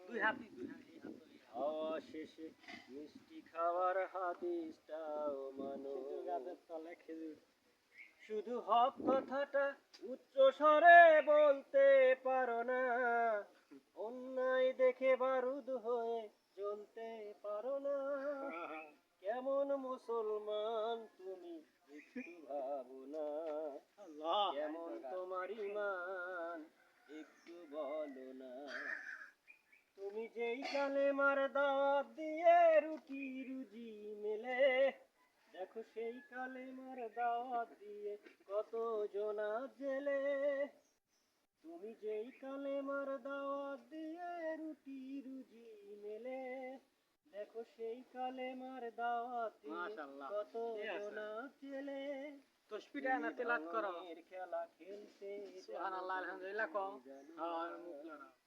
দুই হাতি হাওয়া শেষে মিষ্টি খাওয়ার হাদিসটাও মানো। গাছের তলে খেজুর শুধু হক কথাটা উচ্চ স্বরে বলতে পারো না, অন্যায় দেখে বারুদ হয়ে জ্বলতে পারো না। কেমন মুসলমান তুমি একটু ভাবো না, আল্লাহ কেমন তোমার ইমান একটু বলো না। তুমি যেই কালেমার দাওয়াত দিয়ে রুটি রুজি মেলে, দেখো সেই কালেমার দাওয়াত দিয়ে কত জনা জেলে। তুমি যেই কালেমার দাওয়াত দিয়ে রুটি রুজি মেলে, দেখো সেই কালেমার দাওয়াত দিয়ে মাশাআল্লাহ কত ঠিক আছে জনা জেলে। তসবিটা না তেলাত করো খেলা খেলতে সুবহানাল্লাহ আলহামদুলিল্লাহ কও হ্যাঁ মুখ লড়াও